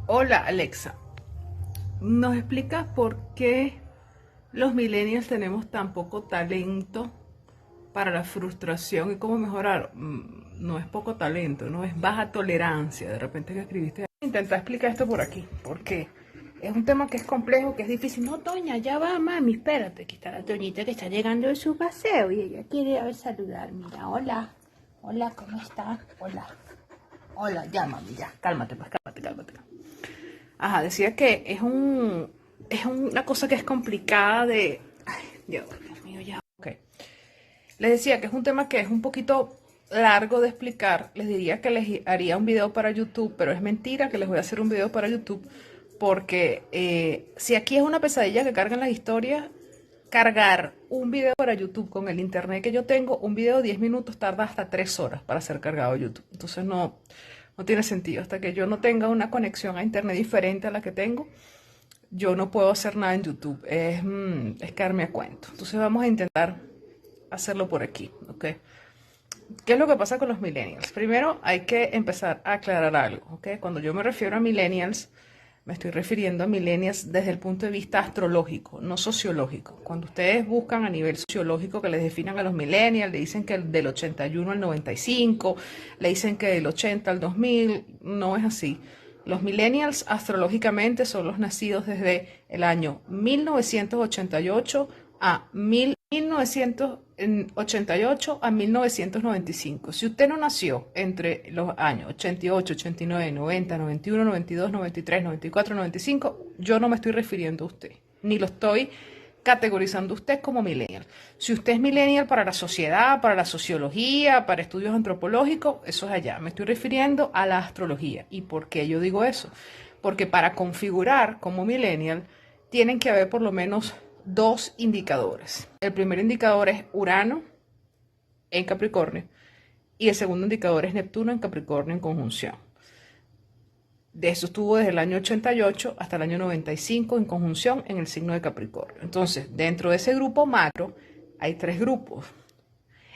Hola Alexa, ¿nos explicas por qué los millennials tenemos tan poco talento para la frustración y cómo mejorar? No es poco talento, no es baja tolerancia. De repente que escribiste. Intenta explicar esto por aquí, porque es un tema que es complejo, que es difícil. No, Toña, ya va, mami, espérate. Aquí está la Toñita que está llegando de su paseo y ella quiere saludar. Mira, hola, hola, ¿cómo está? Hola, hola, ya, mami, ya, cálmate, pues, cálmate. Ajá, decía que es una cosa que es complicada de... Ay, Dios mío, ya. Ok. Les decía que es un tema que es un poquito largo de explicar. Les diría que les haría un video para YouTube, pero es mentira que les voy a hacer un video para YouTube porque si aquí es una pesadilla que cargan las historias, cargar un video para YouTube con el internet que yo tengo, un video de 10 minutos tarda hasta 3 horas para ser cargado a YouTube. Entonces no tiene sentido. Hasta que yo no tenga una conexión a internet diferente a la que tengo, yo no puedo hacer nada en YouTube. Es quedarme a cuento. Entonces vamos a intentar hacerlo por aquí, ¿ok? ¿Qué es lo que pasa con los millennials? Primero hay que empezar a aclarar algo, ¿ok? Cuando yo me refiero a millennials, me estoy refiriendo a millennials desde el punto de vista astrológico, no sociológico. Cuando ustedes buscan a nivel sociológico que les definan a los millennials, le dicen que del 81 al 95, le dicen que del 80 al 2000, no es así. Los millennials astrológicamente son los nacidos desde el año 1988 a 1988 a 1995. Si usted no nació entre los años 88, 89, 90, 91, 92, 93, 94, 95, yo no me estoy refiriendo a usted, ni lo estoy categorizando a usted como millennial. Si usted es millennial para la sociedad, para la sociología, para estudios antropológicos, eso es allá. Me estoy refiriendo a la astrología. ¿Y por qué yo digo eso? Porque para configurar como millennial tienen que haber por lo menos dos indicadores. El primer indicador es Urano en Capricornio y el segundo indicador es Neptuno en Capricornio en conjunción. De eso estuvo desde el año 88 hasta el año 95 en conjunción en el signo de Capricornio. Entonces, dentro de ese grupo macro hay tres grupos.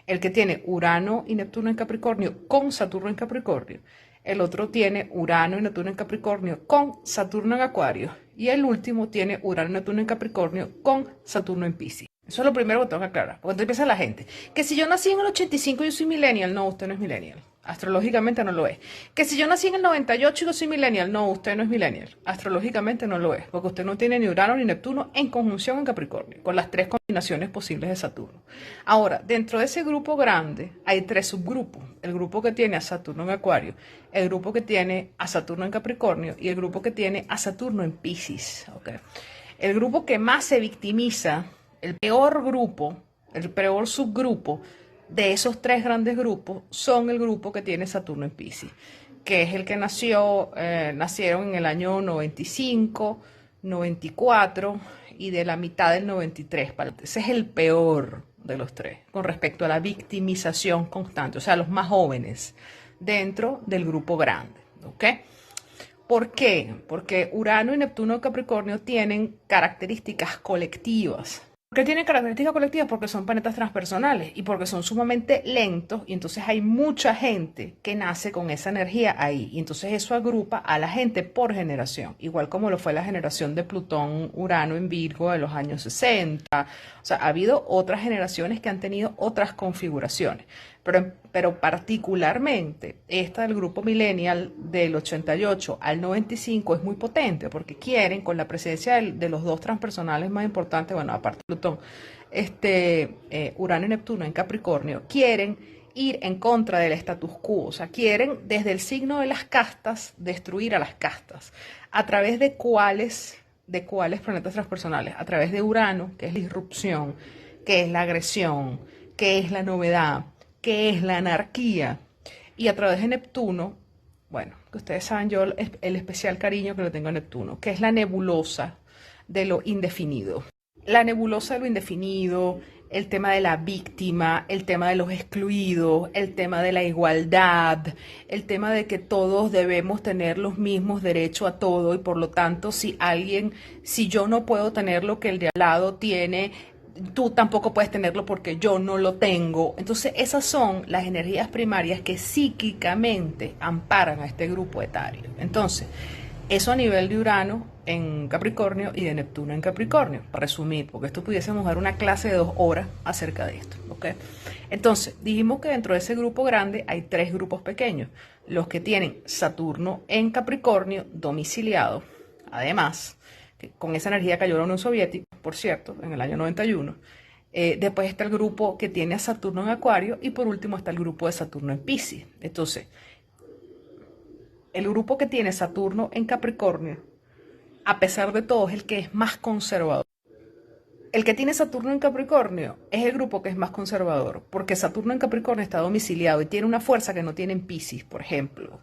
El que tiene Urano y Neptuno en Capricornio con Saturno en Capricornio. El otro tiene Urano y Neptuno en Capricornio con Saturno en Acuario. Y el último tiene Urano y Neptuno en Capricornio con Saturno en Piscis. Eso es lo primero que tengo que aclarar. Porque entonces empieza la gente. Que si yo nací en el 85 y yo soy millennial. No, usted no es millennial. Astrológicamente no lo es. Que si yo nací en el 98 y yo soy millennial. No, usted no es millennial. Astrológicamente no lo es. Porque usted no tiene ni Urano ni Neptuno en conjunción en Capricornio. Con las tres combinaciones posibles de Saturno. Ahora, dentro de ese grupo grande hay tres subgrupos. El grupo que tiene a Saturno en Acuario, el grupo que tiene a Saturno en Capricornio y el grupo que tiene a Saturno en Piscis. ¿Okay? El grupo que más se victimiza, el peor grupo, el peor subgrupo de esos tres grandes grupos son el grupo que tiene Saturno en Piscis, que es el que nacieron en el año 95, 94 y de la mitad del 93. Ese es el peor de los tres con respecto a la victimización constante, o sea, los más jóvenes dentro del grupo grande, ¿ok? ¿Por qué? Porque Urano y Neptuno en Capricornio tienen características colectivas. ¿Por qué tienen características colectivas? Porque son planetas transpersonales y porque son sumamente lentos y entonces hay mucha gente que nace con esa energía ahí y entonces eso agrupa a la gente por generación, igual como lo fue la generación de Plutón-Urano en Virgo de los años 60. O sea, ha habido otras generaciones que han tenido otras configuraciones, pero particularmente esta del grupo millennial del 88 al 95 es muy potente porque quieren, con la presencia de los dos transpersonales más importantes, bueno, aparte de Plutón, Urano y Neptuno en Capricornio, quieren ir en contra del status quo, o sea, quieren desde el signo de las castas destruir a las castas. ¿A través de cuáles planetas transpersonales? A través de Urano, que es la disrupción, que es la agresión, que es la novedad, que es la anarquía, y a través de Neptuno, bueno, que ustedes saben yo el especial cariño que le tengo a Neptuno, que es la nebulosa de lo indefinido. La nebulosa de lo indefinido, el tema de la víctima, el tema de los excluidos, el tema de la igualdad, el tema de que todos debemos tener los mismos derechos a todo y por lo tanto si yo no puedo tener lo que el de al lado tiene, tú tampoco puedes tenerlo porque yo no lo tengo. Entonces esas son las energías primarias que psíquicamente amparan a este grupo etario. Entonces, Eso a nivel de Urano en Capricornio y de Neptuno en Capricornio, para resumir, porque esto pudiésemos dar una clase de 2 horas acerca de esto, ¿ok? Entonces, dijimos que dentro de ese grupo grande hay 3 grupos pequeños, los que tienen Saturno en Capricornio domiciliado, además, que con esa energía cayó la Unión Soviética, por cierto, en el año 91. Después está el grupo que tiene a Saturno en Acuario y por último está el grupo de Saturno en Piscis. Entonces, el grupo que tiene Saturno en Capricornio, a pesar de todo, es el que es más conservador. El que tiene Saturno en Capricornio es el grupo que es más conservador, porque Saturno en Capricornio está domiciliado y tiene una fuerza que no tiene en Piscis, por ejemplo,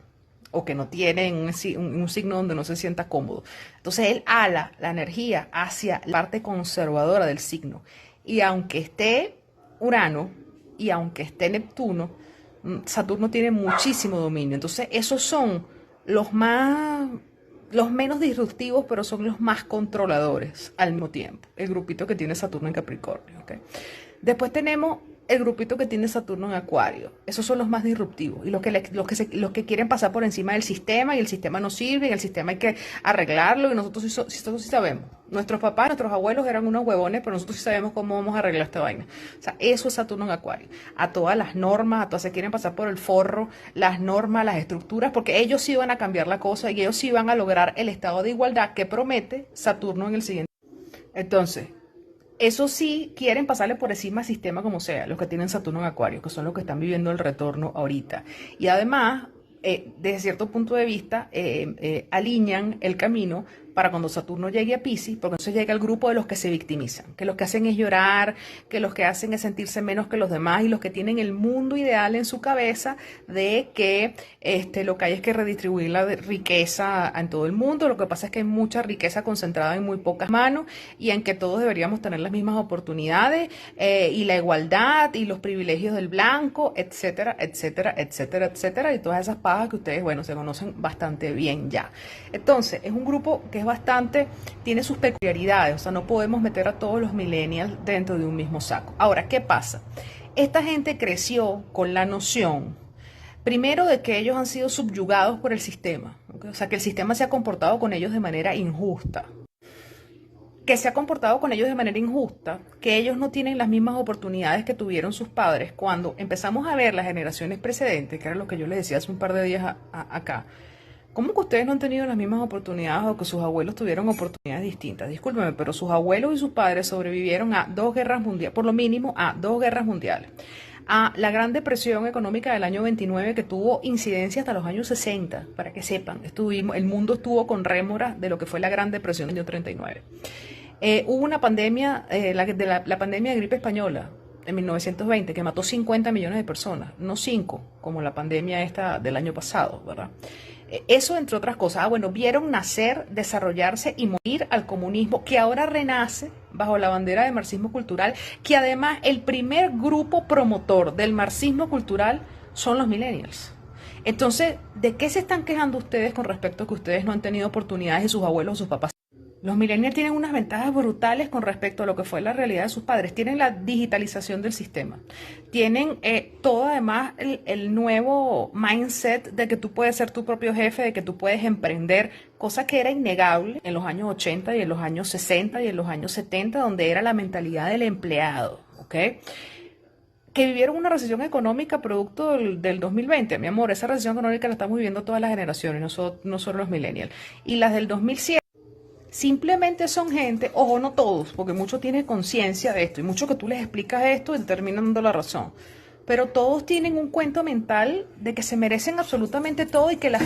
o que no tiene en un signo donde no se sienta cómodo. Entonces él ala la energía hacia la parte conservadora del signo. Y aunque esté Urano y aunque esté Neptuno, Saturno tiene muchísimo dominio. Entonces esos son los menos disruptivos, pero son los más controladores al mismo tiempo. El grupito que tiene Saturno en Capricornio, ¿ok? Después tenemos el grupito que tiene Saturno en Acuario. Esos son los más disruptivos y los que quieren pasar por encima del sistema y el sistema no sirve y el sistema hay que arreglarlo y nosotros sí sabemos. Nuestros papás, nuestros abuelos eran unos huevones, pero nosotros sí sabemos cómo vamos a arreglar esta vaina. O sea, eso es Saturno en Acuario. A todas las normas, a todas se quieren pasar por el forro, las normas, las estructuras, porque ellos sí van a cambiar la cosa y ellos sí van a lograr el estado de igualdad que promete Saturno en el siguiente. Entonces, eso sí, quieren pasarle por encima al sistema como sea, los que tienen Saturno en Acuario, que son los que están viviendo el retorno ahorita. Y además, desde cierto punto de vista, alinean el camino para cuando Saturno llegue a Piscis, porque entonces llega el grupo de los que se victimizan, que los que hacen es llorar, que los que hacen es sentirse menos que los demás y los que tienen el mundo ideal en su cabeza de que lo que hay es que redistribuir la riqueza en todo el mundo. Lo que pasa es que hay mucha riqueza concentrada en muy pocas manos y en que todos deberíamos tener las mismas oportunidades y la igualdad y los privilegios del blanco, etcétera, etcétera, etcétera, etcétera, y todas esas pajas que ustedes, bueno, se conocen bastante bien ya. Entonces, es un grupo que es tiene sus peculiaridades, o sea, no podemos meter a todos los millennials dentro de un mismo saco. Ahora, ¿qué pasa? Esta gente creció con la noción, primero, de que ellos han sido subyugados por el sistema, ¿okay? O sea, que el sistema se ha comportado con ellos de manera injusta. Que se ha comportado con ellos de manera injusta, que ellos no tienen las mismas oportunidades que tuvieron sus padres. Cuando empezamos a ver las generaciones precedentes, que era lo que yo les decía hace un par de días acá, ¿cómo que ustedes no han tenido las mismas oportunidades o que sus abuelos tuvieron oportunidades distintas? Discúlpeme, pero sus abuelos y sus padres sobrevivieron a 2 guerras mundiales, por lo mínimo a 2 guerras mundiales. A la Gran Depresión Económica del año 29 que tuvo incidencia hasta los años 60, para que sepan, el mundo estuvo con rémoras de lo que fue la Gran Depresión del año 39. Hubo una pandemia, la pandemia de gripe española, en 1920, que mató 50 millones de personas, no 5, como la pandemia esta del año pasado, ¿verdad? Eso, entre otras cosas. Bueno, vieron nacer, desarrollarse y morir al comunismo, que ahora renace bajo la bandera del marxismo cultural, que además el primer grupo promotor del marxismo cultural son los millennials. Entonces, ¿de qué se están quejando ustedes con respecto a que ustedes no han tenido oportunidades de sus abuelos o sus papás? Los millennials tienen unas ventajas brutales con respecto a lo que fue la realidad de sus padres. Tienen la digitalización del sistema. Tienen todo además el nuevo mindset de que tú puedes ser tu propio jefe, de que tú puedes emprender, cosa que era innegable en los años 80 y en los años 60 y en los años 70, donde era la mentalidad del empleado, ¿ok? Que vivieron una recesión económica producto del 2020. Mi amor, esa recesión económica la estamos viviendo todas las generaciones, no solo los millennials. Y las del 2007 simplemente son gente, ojo, no todos, porque muchos tienen conciencia de esto y muchos que tú les explicas esto y te terminan dando la razón. Pero todos tienen un cuento mental de que se merecen absolutamente todo y que la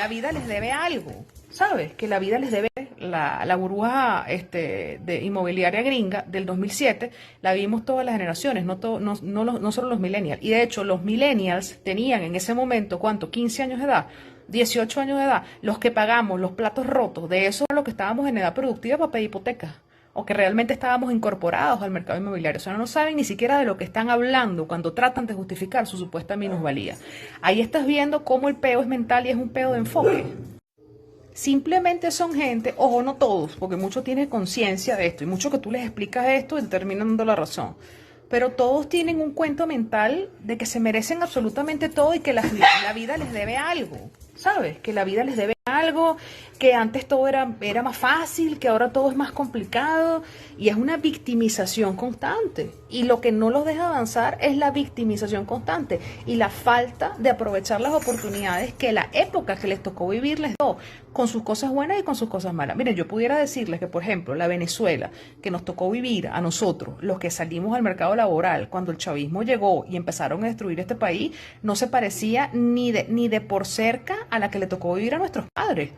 vida les debe algo, ¿sabes? Que la vida les debe. La burbuja de inmobiliaria gringa del 2007 la vimos todas las generaciones, no solo los millennials. Y de hecho, los millennials tenían en ese momento, ¿cuánto? 15 años de edad. 18 años de edad, los que pagamos los platos rotos, de eso los que estábamos en edad productiva para pedir hipotecas, o que realmente estábamos incorporados al mercado inmobiliario. O sea, no saben ni siquiera de lo que están hablando cuando tratan de justificar su supuesta minusvalía. Ahí estás viendo cómo el peo es mental y es un peo de enfoque. Simplemente son gente, ojo, no todos, porque muchos tienen conciencia de esto, y muchos que tú les explicas esto y te terminan dando la razón. Pero todos tienen un cuento mental de que se merecen absolutamente todo y que la vida les debe algo, ¿sabes? Que la vida les debe algo, que antes todo era más fácil, que ahora todo es más complicado, y es una victimización constante. Y lo que no los deja avanzar es la victimización constante y la falta de aprovechar las oportunidades que la época que les tocó vivir les dio, con sus cosas buenas y con sus cosas malas. Miren, yo pudiera decirles que, por ejemplo, la Venezuela, que nos tocó vivir a nosotros, los que salimos al mercado laboral, cuando el chavismo llegó y empezaron a destruir este país, no se parecía ni de por cerca a la que le tocó vivir a nuestros padres.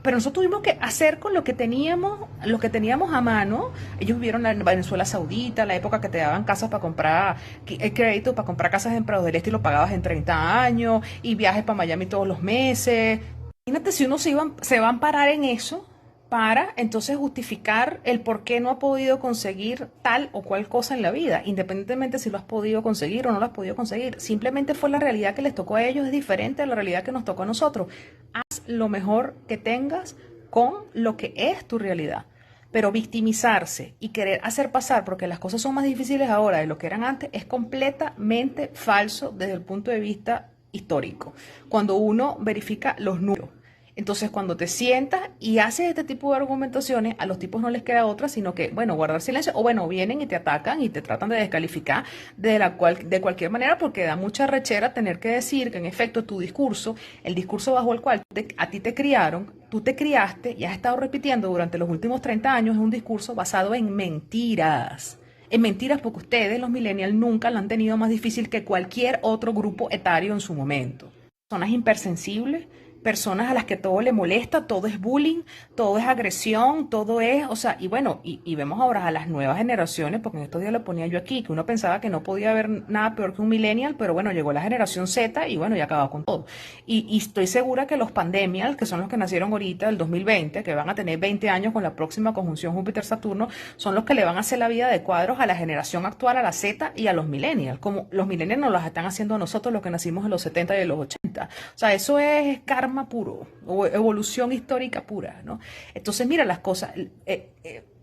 Pero nosotros tuvimos que hacer con lo que teníamos a mano. Ellos vivieron la Venezuela Saudita, la época que te daban casas para comprar crédito, para comprar casas en Prado del Este y lo pagabas en 30 años, y viajes para Miami todos los meses. Imagínate si uno se va a amparar en eso para entonces justificar el por qué no ha podido conseguir tal o cual cosa en la vida, independientemente si lo has podido conseguir o no lo has podido conseguir. Simplemente fue la realidad que les tocó a ellos, es diferente a la realidad que nos tocó a nosotros. Haz lo mejor que tengas con lo que es tu realidad. Pero victimizarse y querer hacer pasar porque las cosas son más difíciles ahora de lo que eran antes es completamente falso desde el punto de vista histórico. Cuando uno verifica los números. Entonces, cuando te sientas y haces este tipo de argumentaciones, a los tipos no les queda otra, sino que, bueno, guardar silencio, o bueno, vienen y te atacan y te tratan de descalificar de cualquier manera, porque da mucha rechera tener que decir que, en efecto, tu discurso, el discurso bajo el cual a ti te criaron, tú te criaste y has estado repitiendo durante los últimos 30 años, es un discurso basado en mentiras. En mentiras, porque ustedes, los millennials, nunca lo han tenido más difícil que cualquier otro grupo etario en su momento. Personas hipersensibles, personas a las que todo le molesta, todo es bullying, todo es agresión, todo es, o sea, y bueno, y vemos ahora a las nuevas generaciones, porque en estos días lo ponía yo aquí, que uno pensaba que no podía haber nada peor que un millennial, pero bueno, llegó la generación Z y bueno, ya acabó con todo. Y estoy segura que los pandemials, que son los que nacieron ahorita, del 2020, que van a tener 20 años con la próxima conjunción Júpiter-Saturno, son los que le van a hacer la vida de cuadros a la generación actual, a la Z y a los millennials, como los millennials nos las están haciendo a nosotros, los que nacimos en los 70 y en los 80. O sea, eso es karma puro, o evolución histórica pura, ¿no? Entonces, mira las cosas.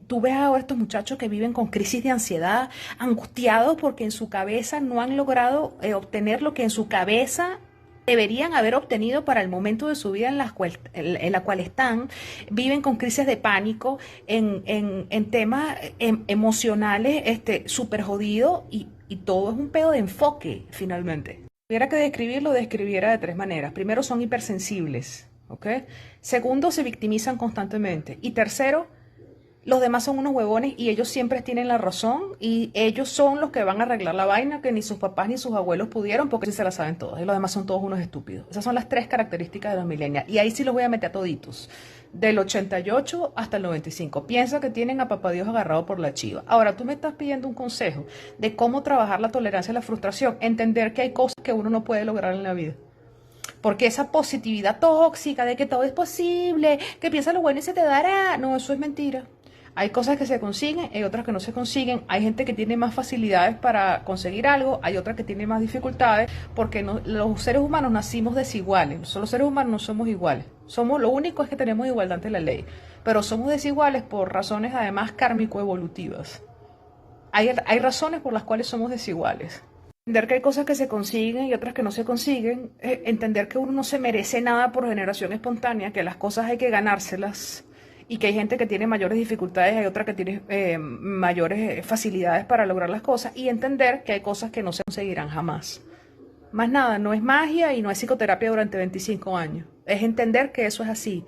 Tú ves ahora estos muchachos que viven con crisis de ansiedad, angustiados porque en su cabeza no han logrado obtener lo que en su cabeza deberían haber obtenido para el momento de su vida en la cual están. Viven con crisis de pánico en temas emocionales súper jodidos, y todo es un pedo de enfoque, finalmente. Si tuviera que describirlo, describiera de tres maneras. Primero, son hipersensibles, ¿ok? Segundo, se victimizan constantemente. Y tercero, los demás son unos huevones y ellos siempre tienen la razón, y ellos son los que van a arreglar la vaina que ni sus papás ni sus abuelos pudieron, porque sí se la saben todos, y los demás son todos unos estúpidos. Esas son las tres características de los millennials, y ahí sí los voy a meter a toditos, del 88 hasta el 95. Piensa que tienen a papá Dios agarrado por la chiva. Ahora, tú me estás pidiendo un consejo de cómo trabajar la tolerancia a la frustración, entender que hay cosas que uno no puede lograr en la vida. Porque esa positividad tóxica de que todo es posible, que piensa lo bueno y se te dará, no, eso es mentira. Hay cosas que se consiguen, hay otras que no se consiguen. Hay gente que tiene más facilidades para conseguir algo, hay otras que tienen más dificultades, porque los seres humanos nacimos desiguales. Los seres humanos no somos iguales. Lo único es que tenemos igualdad ante la ley, pero somos desiguales por razones además kármico-evolutivas. Hay razones por las cuales somos desiguales. Entender que hay cosas que se consiguen y otras que no se consiguen. Entender que uno no se merece nada por generación espontánea, que las cosas hay que ganárselas, y que hay gente que tiene mayores dificultades, hay otra que tiene mayores facilidades para lograr las cosas, y entender que hay cosas que no se conseguirán jamás. Más nada, no es magia y no es psicoterapia durante 25 años. Es entender que eso es así.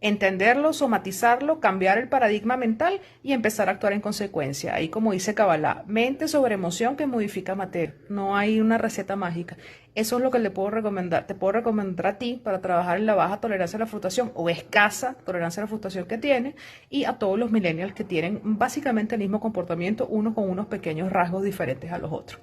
Entenderlo, somatizarlo, cambiar el paradigma mental y empezar a actuar en consecuencia. Ahí, como dice Kabbalah, mente sobre emoción que modifica materia. No hay una receta mágica. Eso es lo que le puedo recomendar. Te puedo recomendar a ti para trabajar en la baja tolerancia a la frustración o escasa tolerancia a la frustración que tienes, y a todos los millennials que tienen básicamente el mismo comportamiento, uno con unos pequeños rasgos diferentes a los otros.